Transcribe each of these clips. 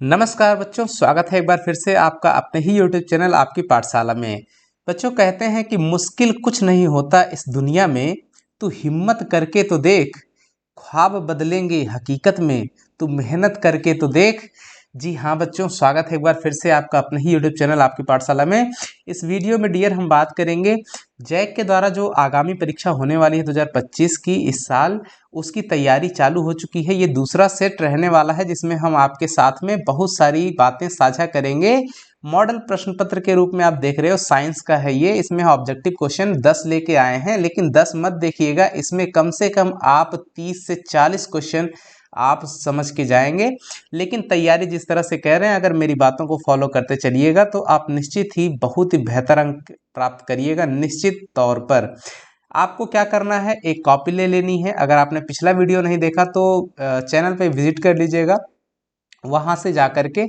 नमस्कार बच्चों, स्वागत है एक बार फिर से आपका अपने ही YouTube चैनल आपकी पाठशाला में। बच्चों कहते हैं कि मुश्किल कुछ नहीं होता इस दुनिया में, तू हिम्मत करके तो देख, ख्वाब बदलेंगे हकीकत में, तू मेहनत करके तो देख। जी हाँ बच्चों, स्वागत है एक बार फिर से आपका अपने ही YouTube चैनल आपकी पाठशाला में। इस वीडियो में डियर हम बात करेंगे जैक के द्वारा जो आगामी परीक्षा होने वाली है 2025 की इस साल, उसकी तैयारी चालू हो चुकी है। ये दूसरा सेट रहने वाला है जिसमें हम आपके साथ में बहुत सारी बातें साझा करेंगे। मॉडल प्रश्न पत्र के रूप में आप देख रहे हो, साइंस का है ये। इसमें ऑब्जेक्टिव क्वेश्चन 10 लेके आए हैं, लेकिन 10 मत देखिएगा, इसमें कम से कम आप 30 से 40 क्वेश्चन आप समझ के जाएंगे। लेकिन तैयारी जिस तरह से कह रहे हैं, अगर मेरी बातों को फॉलो करते चलिएगा तो आप निश्चित ही बहुत ही बेहतर अंक प्राप्त करिएगा। निश्चित तौर पर आपको क्या करना है, एक कॉपी ले लेनी है। अगर आपने पिछला वीडियो नहीं देखा तो चैनल पे विजिट कर लीजिएगा, वहाँ से जा कर के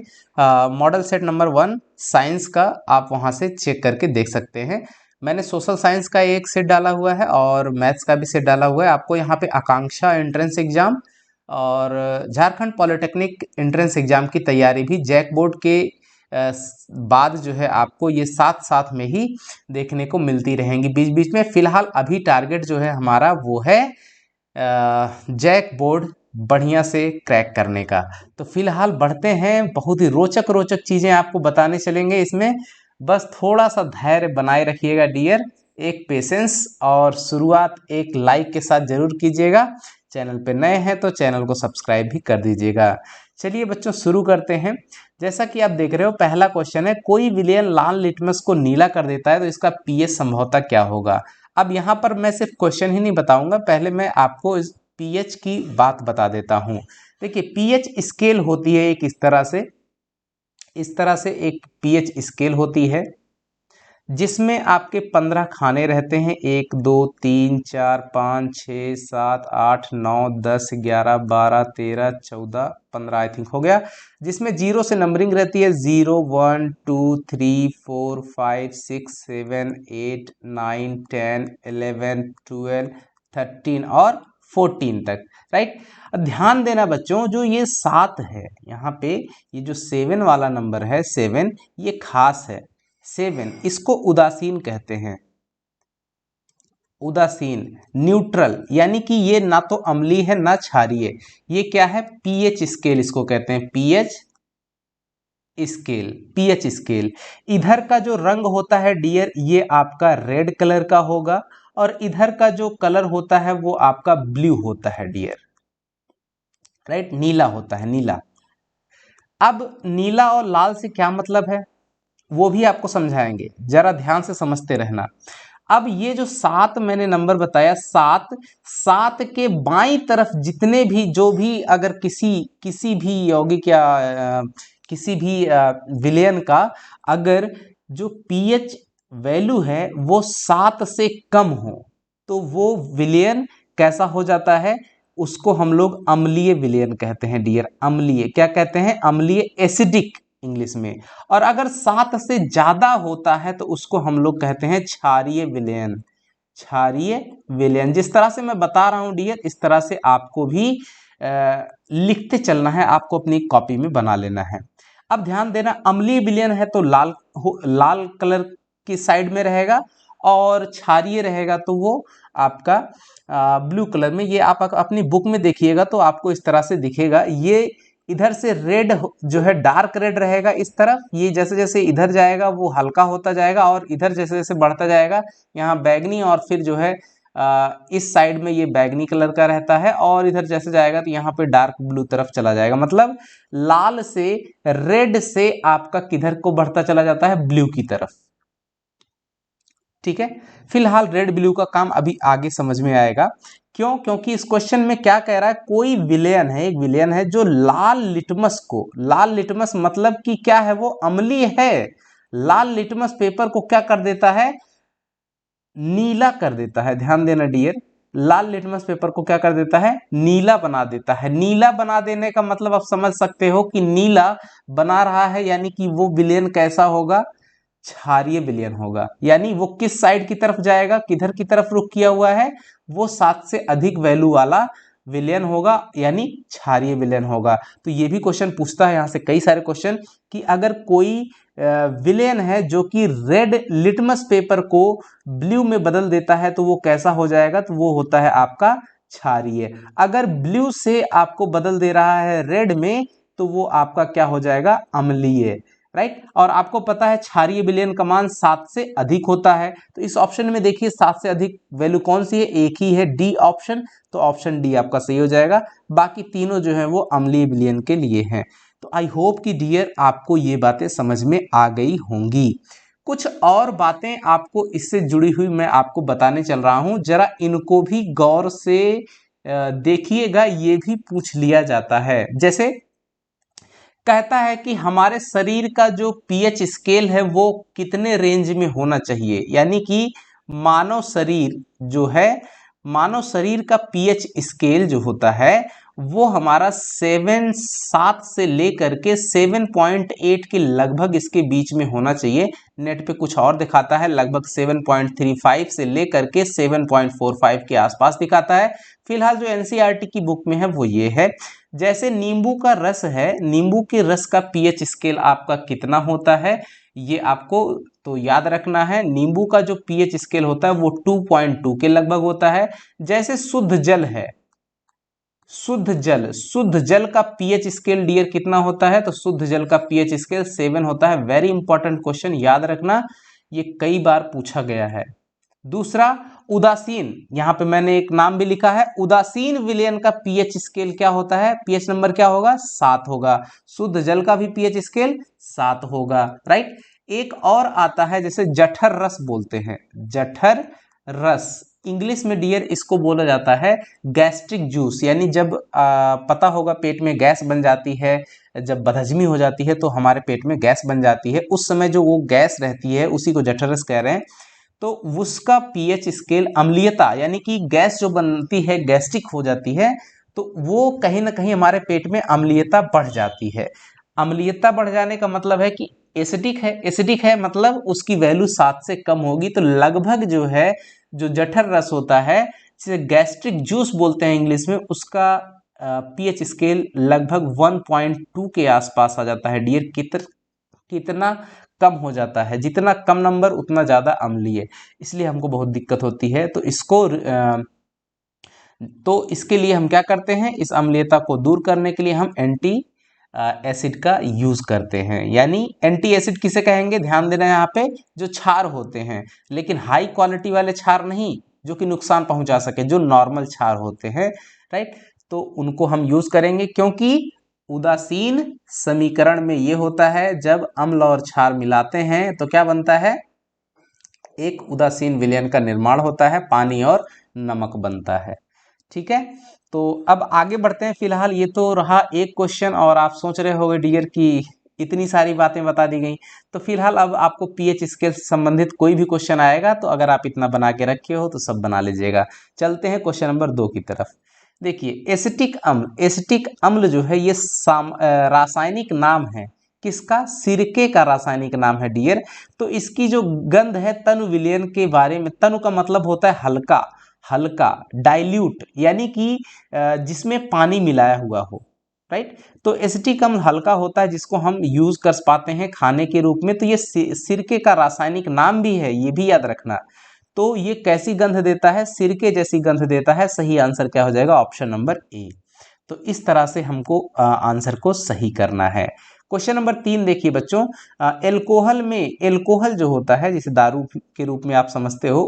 मॉडल सेट नंबर 1 साइंस का आप वहाँ से चेक करके देख सकते हैं। मैंने सोशल साइंस का एक सेट डाला हुआ है और मैथ्स का भी सेट डाला हुआ है। आपको यहाँ पे आकांक्षा एंट्रेंस एग्जाम और झारखंड पॉलिटेक्निक एंट्रेंस एग्जाम की तैयारी भी जैक बोर्ड के बाद जो है आपको ये साथ साथ में ही देखने को मिलती रहेंगी बीच बीच में। फिलहाल अभी टारगेट जो है हमारा वो है जैक बोर्ड बढ़िया से क्रैक करने का। तो फिलहाल बढ़ते हैं, बहुत ही रोचक रोचक चीज़ें आपको बताने चलेंगे इसमें। बस थोड़ा सा धैर्य बनाए रखिएगा डियर, एक पेशेंस, और शुरुआत एक लाइक के साथ जरूर कीजिएगा। चैनल पे नए हैं तो चैनल को सब्सक्राइब भी कर दीजिएगा। चलिए बच्चों शुरू करते हैं। जैसा कि आप देख रहे हो, पहला क्वेश्चन है, कोई विलयन लाल लिटमस को नीला कर देता है तो इसका पीएच संभवतः क्या होगा। अब यहाँ पर मैं सिर्फ क्वेश्चन ही नहीं बताऊंगा, पहले मैं आपको इस पीएच की बात बता देता हूँ। देखिए पीएच स्केल होती है एक इस तरह से एक पीएच स्केल होती है जिसमें आपके 15 खाने रहते हैं। 1 2 3 4 5 6 7 8 9 10 11 12 13 14 15 आई थिंक हो गया, जिसमें जीरो से नंबरिंग रहती है। 0 1 2 3 4 5 6 7 8 9 10 11 12 13 और 14 तक, राइट। ध्यान देना बच्चों, जो ये 7 है यहाँ पे, ये जो 7 वाला नंबर है 7, ये खास है। 7 इसको उदासीन कहते हैं, उदासीन, न्यूट्रल, यानी कि ये ना तो अम्लीय है ना क्षारीय। ये क्या है, पीएच स्केल इसको कहते हैं, पीएच स्केल। पीएच स्केल इधर का जो रंग होता है डियर, ये आपका रेड कलर का होगा, और इधर का जो कलर होता है वो आपका ब्लू होता है डियर, राइट, नीला होता है, नीला। अब नीला और लाल से क्या मतलब है वो भी आपको समझाएंगे, जरा ध्यान से समझते रहना। अब ये जो 7 मैंने नंबर बताया, 7 के बाईं तरफ जितने भी, जो भी, अगर किसी भी यौगिक या किसी भी विलयन का अगर जो पीएच वैल्यू है वो 7 से कम हो तो वो विलयन कैसा हो जाता है, उसको हम लोग अम्लीय विलयन कहते हैं डियर। अम्लीय क्या कहते हैं, अम्लीय, एसिडिक इंग्लिश में। और अगर 7 से ज्यादा होता है तो उसको हम लोग कहते हैं क्षारीय विलयन। क्षारीय विलयन, जिस तरह से मैं बता रहा हूं डियर, इस तरह से आपको भी लिखते चलना है, आपको अपनी कॉपी में बना लेना है। अब ध्यान देना, अम्लीय विलयन है तो लाल कलर की साइड में रहेगा, और क्षारीय रहेगा तो वो आपका ब्लू कलर में। ये आप अपनी बुक में देखिएगा तो आपको इस तरह से दिखेगा। ये इधर से रेड जो है डार्क रेड रहेगा इस तरफ, ये जैसे जैसे इधर जाएगा वो हल्का होता जाएगा, और इधर जैसे जैसे बढ़ता जाएगा यहाँ बैगनी, और फिर जो है इस साइड में ये बैगनी कलर का रहता है, और इधर जैसे जाएगा तो यहाँ पे डार्क ब्लू तरफ चला जाएगा। मतलब लाल से, रेड से आपका किधर को बढ़ता चला जाता है, ब्लू की तरफ, ठीक है। फिलहाल रेड ब्लू का काम अभी आगे समझ में आएगा। क्यों, क्योंकि इस क्वेश्चन में क्या कह रहा है, कोई विलयन है, एक विलयन है जो लाल लिटमस को, लाल लिटमस मतलब कि क्या है, वो अम्लीय है। लाल लिटमस पेपर को क्या कर देता है, नीला कर देता है। ध्यान देना डियर, लाल लिटमस पेपर को क्या कर देता है, नीला बना देता है। नीला बना देने का मतलब आप समझ सकते हो कि नीला बना रहा है, यानी कि वो विलयन कैसा होगा, क्षारीय विलयन होगा। यानी वो किस साइड की तरफ जाएगा, किधर की तरफ रुख किया हुआ है, वो 7 से अधिक वैल्यू वाला विलयन होगा यानी क्षारीय विलयन होगा। तो ये भी क्वेश्चन पूछता है यहाँ से कई सारे क्वेश्चन कि अगर कोई विलयन है जो कि रेड लिटमस पेपर को ब्लू में बदल देता है तो वो कैसा हो जाएगा, तो वो होता है आपका क्षारीय। अगर ब्लू से आपको बदल दे रहा है रेड में तो वो आपका क्या हो जाएगा, अम्लीय, राइट। और आपको पता है क्षारीय विलयन का मान 7 से अधिक होता है। तो इस ऑप्शन में देखिए 7 से अधिक वैल्यू कौन सी है, एक ही है, डी ऑप्शन। तो ऑप्शन डी आपका सही हो जाएगा। बाकी तीनों जो है वो अम्लीय विलयन के लिए हैं। तो आई होप कि डियर आपको ये बातें समझ में आ गई होंगी। कुछ और बातें आपको इससे जुड़ी हुई मैं आपको बताने चल रहा हूं, जरा इनको भी गौर से देखिएगा, ये भी पूछ लिया जाता है। जैसे कहता है कि हमारे शरीर का जो पीएच स्केल है वो कितने रेंज में होना चाहिए, यानी कि मानव शरीर जो है, मानव शरीर का पीएच स्केल जो होता है वो हमारा 7 से लेकर के 7.8 के लगभग इसके बीच में होना चाहिए। नेट पे कुछ और दिखाता है, लगभग 7.35 से लेकर के 7.45 के आसपास दिखाता है। फिलहाल जो एनसीईआरटी की बुक में है वो ये है। जैसे नींबू का रस है, नींबू के रस का पीएच स्केल आपका कितना होता है, ये आपको तो याद रखना है। नींबू का जो पीएच स्केल होता है वो 2.2 के लगभग होता है। जैसे शुद्ध जल है, शुद्ध जल का पीएच स्केल डियर कितना होता है, तो शुद्ध जल का पीएच स्केल 7 होता है। वेरी इंपॉर्टेंट क्वेश्चन, याद रखना, ये कई बार पूछा गया है। दूसरा उदासीन, यहां पे मैंने एक नाम भी लिखा है, उदासीन विलयन का पीएच स्केल क्या होता है, पीएच नंबर क्या होगा, 7 होगा। शुद्ध जल का भी पीएच स्केल 7 होगा, राइट। एक और आता है जैसे जठर रस बोलते हैं, जठर रस इंग्लिश में डियर इसको बोला जाता है गैस्ट्रिक जूस, यानी जब पता होगा पेट में गैस बन जाती है, जब बदहजमी हो जाती है तो हमारे पेट में गैस बन जाती है, उस समय जो वो गैस रहती है उसी को जठर रस कह रहे हैं। तो उसका पीएच स्केल अम्लीयता, यानी कि गैस जो बनती है, गैस्ट्रिक हो जाती है, तो वो कहीं ना कहीं हमारे पेट में अम्लीयता बढ़ जाती है। अम्लीयता बढ़ जाने का मतलब है कि एसिडिक है, एसिडिक है मतलब उसकी वैल्यू 7 से कम होगी। तो लगभग जो है, जो जठर रस होता है जिसे गैस्ट्रिक जूस बोलते हैं इंग्लिश में, उसका पीएच स्केल लगभग 1.2 के आसपास आ जाता है डियर। कितना कम हो जाता है, जितना कम नंबर उतना ज़्यादा अम्लीय, इसलिए हमको बहुत दिक्कत होती है। तो इसके लिए हम क्या करते हैं, इस अम्लीयता को दूर करने के लिए हम एंटी एसिड का यूज करते हैं। यानी एंटी एसिड किसे कहेंगे, ध्यान देना यहाँ पे, जो क्षार होते हैं, लेकिन हाई क्वालिटी वाले क्षार नहीं जो कि नुकसान पहुंचा सके, जो नॉर्मल क्षार होते हैं, राइट। तो उनको हम यूज करेंगे, क्योंकि उदासीन समीकरण में ये होता है जब अम्ल और क्षार मिलाते हैं तो क्या बनता है, एक उदासीन विलयन का निर्माण होता है, पानी और नमक बनता है। ठीक है, तो अब आगे बढ़ते हैं। फिलहाल ये तो रहा एक क्वेश्चन, और आप सोच रहे होंगे डियर कि इतनी सारी बातें बता दी गई। तो फिलहाल अब आपको पीएच स्केल से संबंधित कोई भी क्वेश्चन आएगा तो अगर आप इतना बना के रखे हो तो सब बना लीजिएगा। चलते हैं क्वेश्चन नंबर 2 की तरफ। देखिए एसिटिक अम्ल, एसिटिक अम्ल जो है ये रासायनिक नाम है किसका, सिरके का रासायनिक नाम है डियर। तो इसकी जो गंध है तनु विलयन के बारे में, तनु का मतलब होता है हल्का, हल्का डाइल्यूट, यानी कि जिसमें पानी मिलाया हुआ हो, राइट। तो एसिटिक अम्ल हल्का होता है जिसको हम यूज कर पाते हैं खाने के रूप में। तो ये सिरके का रासायनिक नाम भी है, ये भी याद रखना। तो ये कैसी गंध देता है, सिरके जैसी गंध देता है। सही आंसर क्या हो जाएगा, ऑप्शन नंबर ए। तो इस तरह से हमको आंसर को सही करना है। क्वेश्चन नंबर 3 देखिए बच्चों, एल्कोहल में, एल्कोहल जो होता है जिसे दारू के रूप में आप समझते हो,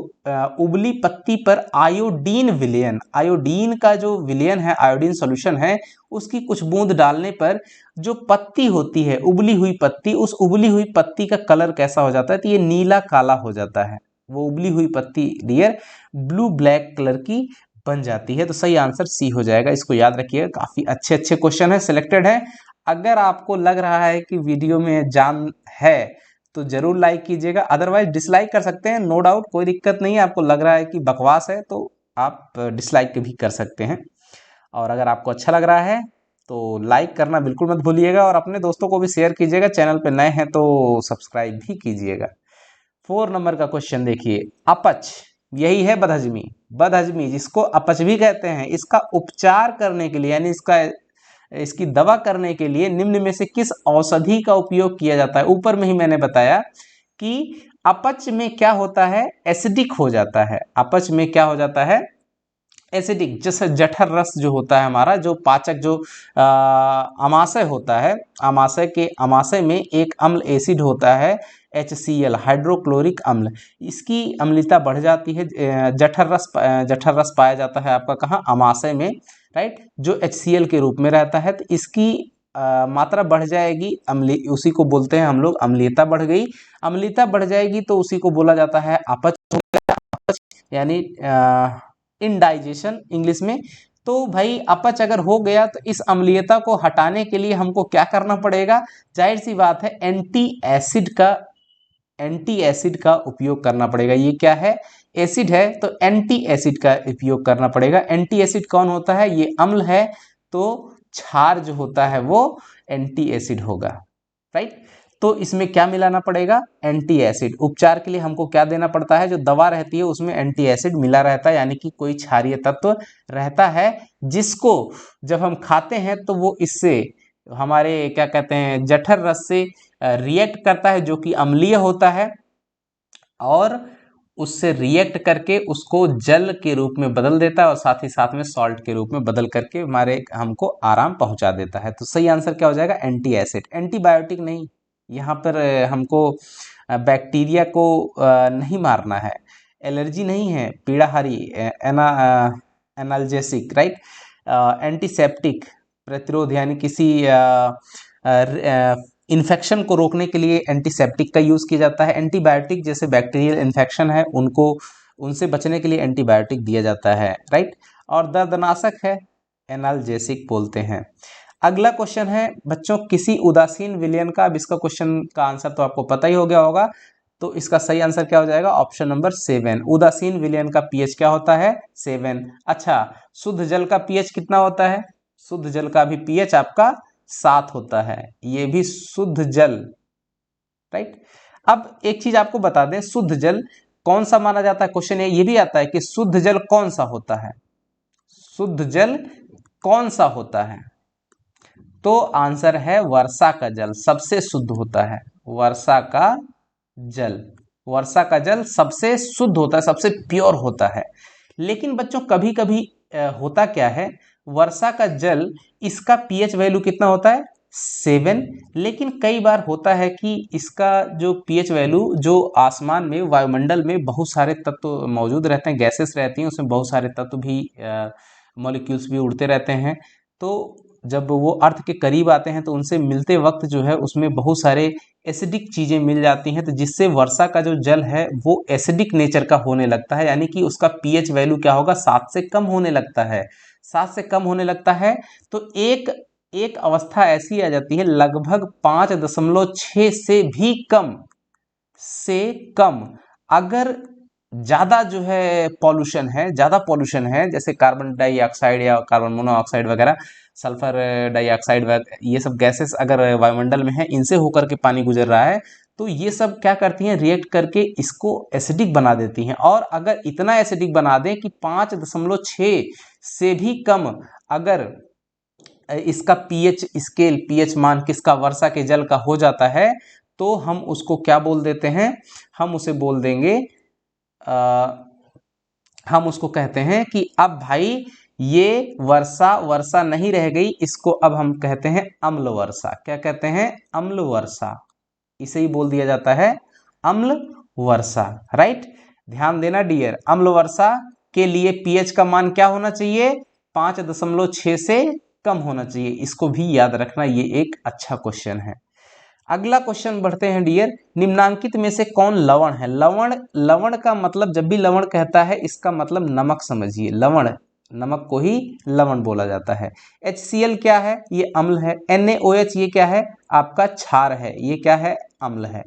उबली पत्ती पर आयोडीन विलयन, आयोडीन का जो विलयन है, आयोडीन सॉल्यूशन है, उसकी कुछ बूंद डालने पर जो पत्ती होती है, उबली हुई पत्ती, उस उबली हुई पत्ती का कलर कैसा हो जाता है, तो ये नीला काला हो जाता है। वो उबली हुई पत्ती डियर ब्लू ब्लैक कलर की बन जाती है। तो सही आंसर सी हो जाएगा, इसको याद रखिएगा। काफी अच्छे अच्छे क्वेश्चन है, सिलेक्टेड है। अगर आपको लग रहा है कि वीडियो में जान है तो जरूर लाइक कीजिएगा, अदरवाइज डिसलाइक कर सकते हैं, नो डाउट, कोई दिक्कत नहीं है। आपको लग रहा है कि बकवास है तो आप डिसलाइक भी कर सकते हैं। और अगर आपको अच्छा लग रहा है तो लाइक करना बिल्कुल मत भूलिएगा, और अपने दोस्तों को भी शेयर कीजिएगा। चैनल पे नए हैं तो सब्सक्राइब भी कीजिएगा। 4 नंबर का क्वेश्चन देखिए, अपच, यही है बदहजमी। बदहजमी जिसको अपच भी कहते हैं, इसका उपचार करने के लिए यानी इसकी दवा करने के लिए निम्न में से किस औषधि का उपयोग किया जाता है। ऊपर में ही मैंने बताया कि अपच में क्या होता है, एसिडिक हो जाता है। अपच में क्या हो जाता है, एसिडिक। जैसे जठर रस जो होता है हमारा, जो पाचक जो अमाशय होता है, अमाशय में एक अम्ल एसिड होता है HCl, हाइड्रोक्लोरिक अम्ल। इसकी अम्लता बढ़ जाती है। जठर रस पाया जाता है आपका कहाँ, अमाशय में, राइट, जो HCl के रूप में रहता है। तो इसकी मात्रा बढ़ जाएगी, उसी को बोलते हैं हम लोग अम्लीयता बढ़ गई। अम्लीयता बढ़ जाएगी तो उसी को बोला जाता है अपच, यानी इनडाइजेशन इंग्लिश में। तो भाई अपच अगर हो गया तो इस अम्लीयता को हटाने के लिए हमको क्या करना पड़ेगा, जाहिर सी बात है एंटी एसिड का उपयोग करना पड़ेगा। ये क्या है, एसिड है, तो एंटी एसिड का उपयोग करना पड़ेगा। एंटी एसिड कौन होता है, ये अम्ल है, तो क्षार जो होता है वो एंटी एसिड होगा, राइट। तो इसमें क्या मिलाना पड़ेगा, एंटी एसिड। उपचार के लिए हमको क्या देना पड़ता है, जो दवा रहती है उसमें एंटी एसिड मिला रहता है, यानी कि कोई क्षारीय तत्व रहता है, जिसको जब हम खाते हैं तो वो इससे हमारे क्या कहते हैं जठर रस से रिएक्ट करता है, जो कि अम्लीय होता है, और उससे रिएक्ट करके उसको जल के रूप में बदल देता है, और साथ ही साथ में सॉल्ट के रूप में बदल करके हमको आराम पहुंचा देता है। तो सही आंसर क्या हो जाएगा, एंटी एसिड। एंटीबायोटिक नहीं, यहाँ पर हमको बैक्टीरिया को नहीं मारना है, एलर्जी नहीं है, पीड़ाहारी, एनाल्जेसिक, राइट, एंटीसेप्टिक, प्रतिरोध, यानी किसी इन्फेक्शन को रोकने के लिए एंटीसेप्टिक का यूज़ किया जाता है। एंटीबायोटिक जैसे बैक्टीरियल इन्फेक्शन है उनसे बचने के लिए एंटीबायोटिक दिया जाता है, राइट। और दर्दनाशक है, एनाल्जेसिक बोलते हैं। अगला क्वेश्चन है बच्चों, किसी उदासीन विलयन का, अब इसका क्वेश्चन का आंसर तो आपको पता ही हो गया होगा, तो इसका सही आंसर क्या हो जाएगा, ऑप्शन नंबर 7। उदासीन विलयन का पीएच क्या होता है, 7। अच्छा, शुद्ध जल का पीएच कितना होता है, शुद्ध जल का भी पीएच आपका 7 होता है, ये भी शुद्ध जल, राइट। अब एक चीज आपको बता दें, शुद्ध जल कौन सा माना जाता है, क्वेश्चन ये भी आता है कि शुद्ध जल कौन सा होता है, शुद्ध जल कौन सा होता है, तो आंसर है वर्षा का जल सबसे शुद्ध होता है। वर्षा का जल सबसे शुद्ध होता है, सबसे प्योर होता है। लेकिन बच्चों कभी कभी होता क्या है, वर्षा का जल, इसका पीएच वैल्यू कितना होता है, 7। लेकिन कई बार होता है कि इसका जो पीएच वैल्यू, जो आसमान में वायुमंडल में बहुत सारे तत्व मौजूद रहते हैं, गैसेस रहती हैं, उसमें बहुत सारे तत्व भी, मॉलिक्यूल्स भी उड़ते रहते हैं, तो जब वो अर्थ के करीब आते हैं तो उनसे मिलते वक्त जो है उसमें बहुत सारे एसिडिक चीज़ें मिल जाती हैं, तो जिससे वर्षा का जो जल है वो एसिडिक नेचर का होने लगता है, यानी कि उसका पीएच वैल्यू क्या होगा, 7 से कम होने लगता है। 7 से कम होने लगता है तो एक अवस्था ऐसी आ जाती है, लगभग 5.6 से कम अगर ज़्यादा जो है पॉल्यूशन है, ज़्यादा पॉल्यूशन है, जैसे कार्बन डाइऑक्साइड या कार्बन मोनोऑक्साइड वगैरह, सल्फर डाइऑक्साइड ये सब गैसेस अगर वायुमंडल में है, इनसे होकर के पानी गुजर रहा है, तो ये सब क्या करती हैं, रिएक्ट करके इसको एसिडिक बना देती हैं। और अगर इतना एसिडिक बना दें कि 5.6 से भी कम अगर इसका पीएच मान किसका, वर्षा के जल का हो जाता है, तो हम उसको क्या बोल देते हैं, हम उसे बोल देंगे, हम उसको कहते हैं कि अब भाई ये वर्षा नहीं रह गई, इसको अब हम कहते हैं अम्ल वर्षा। क्या कहते हैं, अम्ल वर्षा, इसे ही बोल दिया जाता है अम्ल वर्षा, राइट। ध्यान देना डियर, अम्ल वर्षा के लिए पीएच का मान क्या होना चाहिए, 5.6 से कम होना चाहिए। इसको भी याद रखना, ये एक अच्छा क्वेश्चन है। अगला क्वेश्चन बढ़ते हैं डियर, निम्नांकित में से कौन लवण है। लवण का मतलब, जब भी लवण कहता है इसका मतलब नमक समझिए, लवण, नमक को ही लवण बोला जाता है। HCl क्या है, ये अम्ल है। NaOH ये क्या है, आपका क्षार है, ये क्या है, अम्ल है।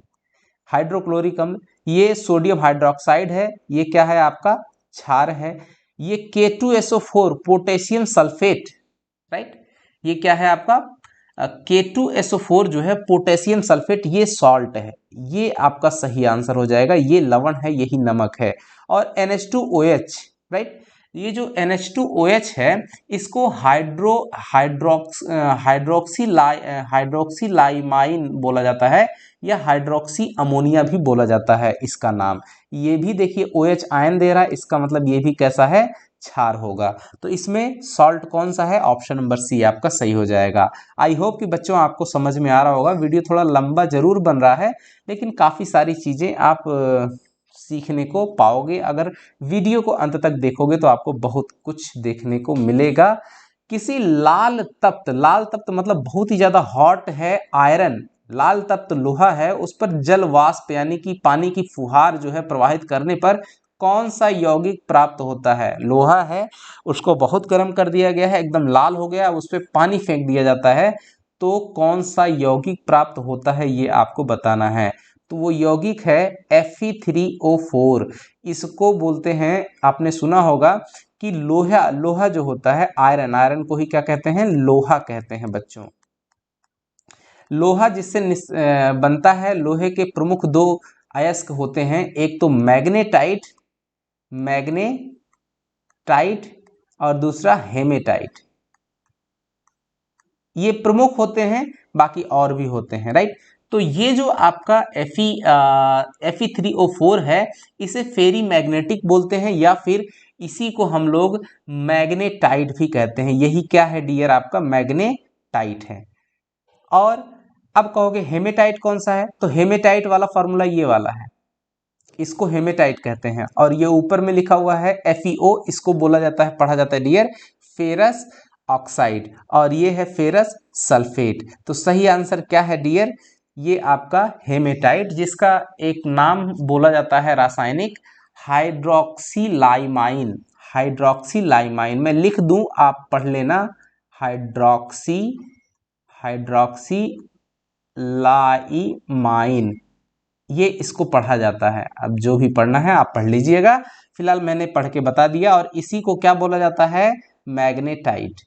हाइड्रोक्लोरिक अम्ल, ये सोडियम हाइड्रोक्साइड है, ये क्या है, आपका क्षार है। ये K2SO4 पोटेशियम सल्फेट, राइट, ये क्या है, आपका K2SO4 जो है पोटेशियम सल्फेट, ये सॉल्ट है, ये आपका सही आंसर हो जाएगा। ये लवण है, यही नमक है। और NH2OH, राइट, ये जो NH2OH है इसको हाइड्रोक्सीलाइमाइन बोला जाता है, या हाइड्रोक्सी अमोनिया भी बोला जाता है इसका नाम। ये भी देखिए OH आयन दे रहा है, इसका मतलब ये भी कैसा है, क्षार होगा। तो इसमें सॉल्ट कौन सा है, ऑप्शन नंबर सी आपका सही हो जाएगा। आई होप कि बच्चों आपको समझ में आ रहा होगा। वीडियो थोड़ा लंबा जरूर बन रहा है, लेकिन काफ़ी सारी चीज़ें आप सीखने को पाओगे। अगर वीडियो को अंत तक देखोगे तो आपको बहुत कुछ देखने को मिलेगा। किसी लाल तप्त मतलब बहुत ही ज़्यादा हॉट है आयरन, लाल तप्त लोहा है, उस पर जल वाष्प यानी कि पानी की फुहार जो है प्रवाहित करने पर कौन सा यौगिक प्राप्त होता है। लोहा है, उसको बहुत गर्म कर दिया गया है, एकदम लाल हो गया, उस पर पानी फेंक दिया जाता है, तो कौन सा यौगिक प्राप्त होता है ये आपको बताना है। तो वो यौगिक है Fe3O4। इसको बोलते हैं, आपने सुना होगा कि लोहा जो होता है, आयरन को ही क्या कहते हैं, लोहा कहते हैं बच्चों। लोहा जिससे बनता है, लोहे के प्रमुख दो अयस्क होते हैं, एक तो मैग्नेटाइट और दूसरा हेमेटाइट। ये प्रमुख होते हैं, बाकी और भी होते हैं, राइट। तो ये जो आपका Fe3O4 है, इसे फेरी मैग्नेटिक बोलते हैं, या फिर इसी को हम लोग मैग्नेटाइट भी कहते हैं। यही क्या है डियर, आपका मैग्नेटाइट है। और अब कहोगे हेमेटाइट कौन सा है, तो हेमेटाइट वाला फॉर्मूला ये वाला है, इसको हेमेटाइट कहते हैं। और ये ऊपर में लिखा हुआ है FeO, इसको बोला जाता है, पढ़ा जाता है डियर फेरस ऑक्साइड, और ये है फेरस सल्फेट। तो सही आंसर क्या है डियर, ये आपका हेमेटाइट, जिसका एक नाम बोला जाता है रासायनिक हाइड्रोक्सीलाइमाइन। मैं लिख दूं, आप पढ़ लेना, हाइड्रोक्सीलाइमाइन, ये इसको पढ़ा जाता है। अब जो भी पढ़ना है आप पढ़ लीजिएगा, फिलहाल मैंने पढ़ के बता दिया। और इसी को क्या बोला जाता है, मैग्नेटाइट।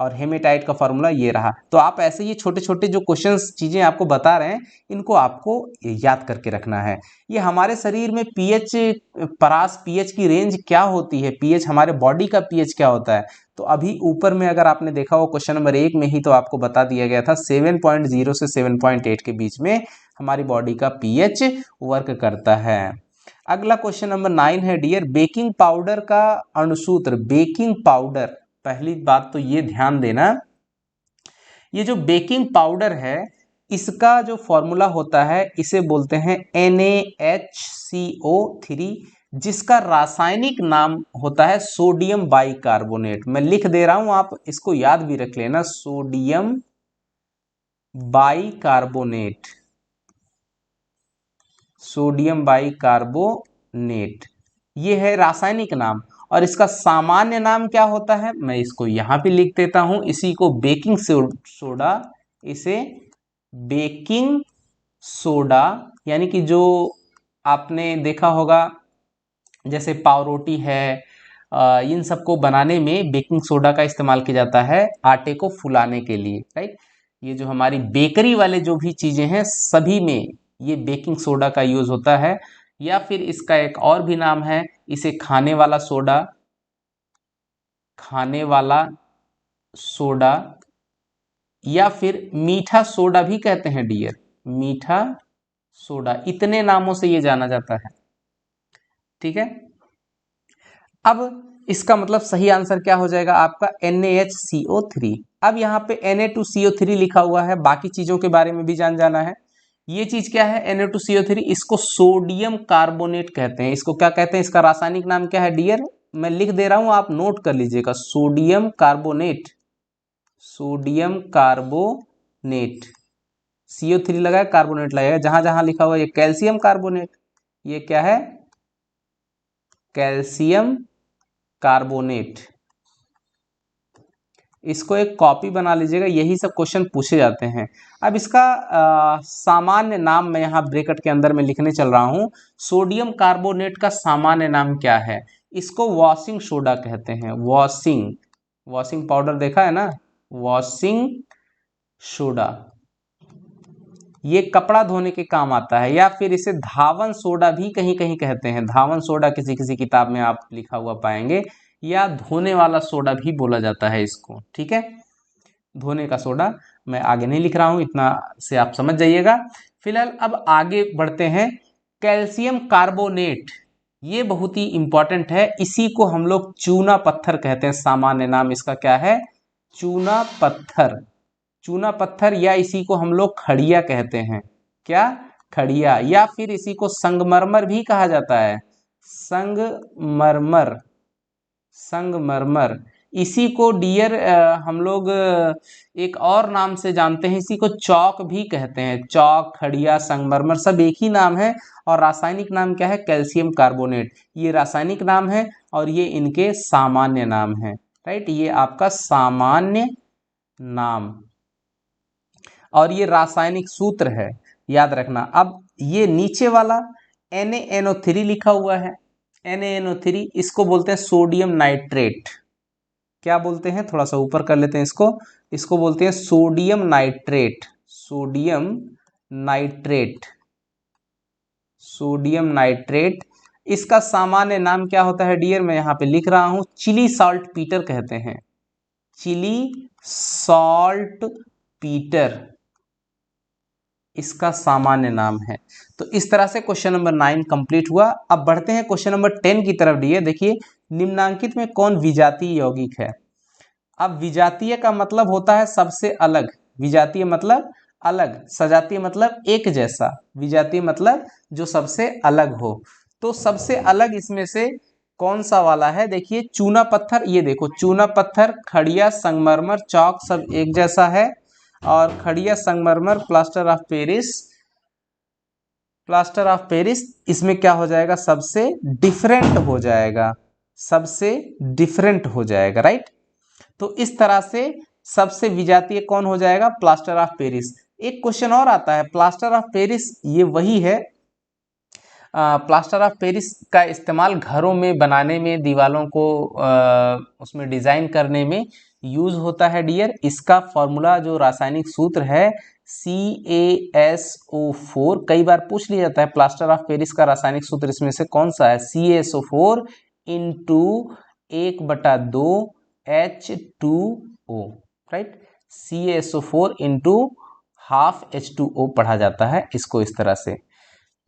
और हेमेटाइट का फॉर्मूला ये रहा। तो आप ऐसे ये छोटे छोटे जो क्वेश्चंस चीज़ें आपको बता रहे हैं, इनको आपको याद करके रखना है। ये हमारे शरीर में पीएच की रेंज क्या होती है, पीएच हमारे बॉडी का पीएच क्या होता है। तो अभी ऊपर में अगर आपने देखा हो क्वेश्चन नंबर 1 में ही, तो आपको बता दिया गया था 7.0 से 7.8 के बीच में हमारी बॉडी का पीएच वर्क करता है। अगला क्वेश्चन नंबर 9 है डियर, बेकिंग पाउडर का अणुसूत्र। बेकिंग पाउडर, पहली बात तो ये ध्यान देना, ये जो बेकिंग पाउडर है इसका जो फॉर्मूला होता है, इसे बोलते हैं NaHCO3, जिसका रासायनिक नाम होता है सोडियम बाइकार्बोनेट। मैं लिख दे रहा हूं, आप इसको याद भी रख लेना, सोडियम बाइकार्बोनेट, सोडियम बाइकार्बोनेट, ये है रासायनिक नाम। और इसका सामान्य नाम क्या होता है, मैं इसको यहां पे लिख देता हूं, इसी को बेकिंग सोडा, इसे बेकिंग सोडा, यानी कि जो आपने देखा होगा जैसे पावरोटी है, इन सबको बनाने में बेकिंग सोडा का इस्तेमाल किया जाता है, आटे को फुलाने के लिए, राइट। ये जो हमारी बेकरी वाले जो भी चीज़ें हैं, सभी में ये बेकिंग सोडा का यूज़ होता है। या फिर इसका एक और भी नाम है, इसे खाने वाला सोडा, या फिर मीठा सोडा भी कहते हैं डियर, मीठा सोडा, इतने नामों से ये जाना जाता है, ठीक है। अब इसका मतलब सही आंसर क्या हो जाएगा आपका, NaHCO3। अब यहाँ पे Na2CO3 लिखा हुआ है, बाकी चीजों के बारे में भी जाना है। ये चीज क्या है, Na2CO3, इसको सोडियम कार्बोनेट कहते हैं। इसको क्या कहते हैं, इसका रासायनिक नाम क्या है डियर, मैं लिख दे रहा हूं, आप नोट कर लीजिएगा, सोडियम कार्बोनेट, CO3 लगाया, कार्बोनेट लगाया, जहां जहां लिखा हुआ ये कैल्शियम कार्बोनेट, ये क्या है, कैल्शियम कार्बोनेट। इसको एक कॉपी बना लीजिएगा, यही सब क्वेश्चन पूछे जाते हैं। अब इसका सामान्य नाम मैं यहाँ ब्रैकेट के अंदर में लिखने चल रहा हूँ। सोडियम कार्बोनेट का सामान्य नाम क्या है, इसको वॉशिंग सोडा कहते हैं। वॉशिंग पाउडर देखा है ना, वॉशिंग सोडा, ये कपड़ा धोने के काम आता है, या फिर इसे धावन सोडा भी कहीं कहीं कहते हैं। धावन सोडा किसी किसी किताब में आप लिखा हुआ पाएंगे, या धोने वाला सोडा भी बोला जाता है इसको, ठीक है। धोने का सोडा मैं आगे नहीं लिख रहा हूं, इतना से आप समझ जाइएगा। फिलहाल अब आगे बढ़ते हैं। कैल्शियम कार्बोनेट, ये बहुत ही इंपॉर्टेंट है, इसी को हम लोग चूना पत्थर कहते हैं। सामान्य नाम इसका क्या है? चूना पत्थर। चूना पत्थर, या इसी को हम लोग खड़िया कहते हैं। क्या? खड़िया, या फिर इसी को संगमरमर भी कहा जाता है। संगमरमर, संगमरमर। इसी को डियर हम लोग एक और नाम से जानते हैं, इसी को चौक भी कहते हैं। चौक, खड़िया, संगमरमर सब एक ही नाम है, और रासायनिक नाम क्या है? Calcium carbonate. ये रासायनिक नाम है और ये इनके सामान्य नाम है, राइट। ये आपका सामान्य नाम, और ये रासायनिक सूत्र है, याद रखना। अब ये नीचे वाला NaNO3 लिखा हुआ है, NaNO3, इसको बोलते हैं सोडियम नाइट्रेट। क्या बोलते हैं? थोड़ा सा ऊपर कर लेते हैं इसको बोलते हैं sodium nitrate. Sodium nitrate, sodium nitrate. इसका सामान्य नाम क्या होता है डियर? मैं यहाँ पे लिख रहा हूं, चिली सॉल्ट पीटर कहते हैं। चिली सॉल्ट पीटर इसका सामान्य नाम है। तो इस तरह से क्वेश्चन नंबर 9 कंप्लीट हुआ। अब बढ़ते हैं क्वेश्चन नंबर 10 की तरफ। डियर देखिए, निम्नांकित में कौन विजातीय यौगिक है? अब विजातीय का मतलब होता है सबसे अलग। विजातीय मतलब अलग, सजातीय मतलब एक जैसा, विजातीय मतलब जो सबसे अलग हो। तो सबसे अलग इसमें से कौन सा वाला है? देखिए, चूना पत्थर, ये देखो, चूना पत्थर, खड़िया, संगमरमर, चौक सब एक जैसा है। और खड़िया, संगमरमर, plaster of Paris, plaster of Paris इसमें क्या हो जाएगा? सबसे डिफरेंट हो जाएगा, सबसे डिफरेंट हो जाएगा, राइट। तो इस तरह से सबसे विजातीय कौन हो जाएगा? Plaster of Paris. एक क्वेश्चन और आता है, प्लास्टर ऑफ पेरिस ये वही है, प्लास्टर ऑफ पेरिस का इस्तेमाल घरों में बनाने में, दीवालों को उसमें डिजाइन करने में यूज होता है डियर। इसका फॉर्मूला जो रासायनिक सूत्र है CaSO4, कई बार पूछ लिया जाता है प्लास्टर ऑफ पेरिस का रासायनिक सूत्र इसमें से कौन सा है? CaSO4 into 1/2 H2O, right. CaSO4 into half H2O पढ़ा जाता है इसको इस तरह से।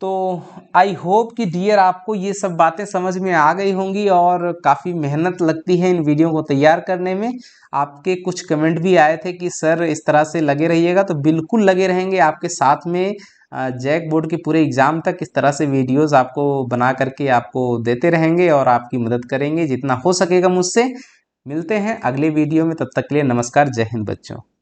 तो आई होप कि डियर आपको ये सब बातें समझ में आ गई होंगी, और काफ़ी मेहनत लगती है इन वीडियो को तैयार करने में। आपके कुछ कमेंट भी आए थे कि सर इस तरह से लगे रहिएगा, तो बिल्कुल लगे रहेंगे आपके साथ में। जैक बोर्ड के पूरे एग्ज़ाम तक इस तरह से वीडियोस आपको बना करके आपको देते रहेंगे और आपकी मदद करेंगे जितना हो सकेगा मुझसे। मिलते हैं अगले वीडियो में, तब तक के लिए नमस्कार, जय हिंद बच्चों।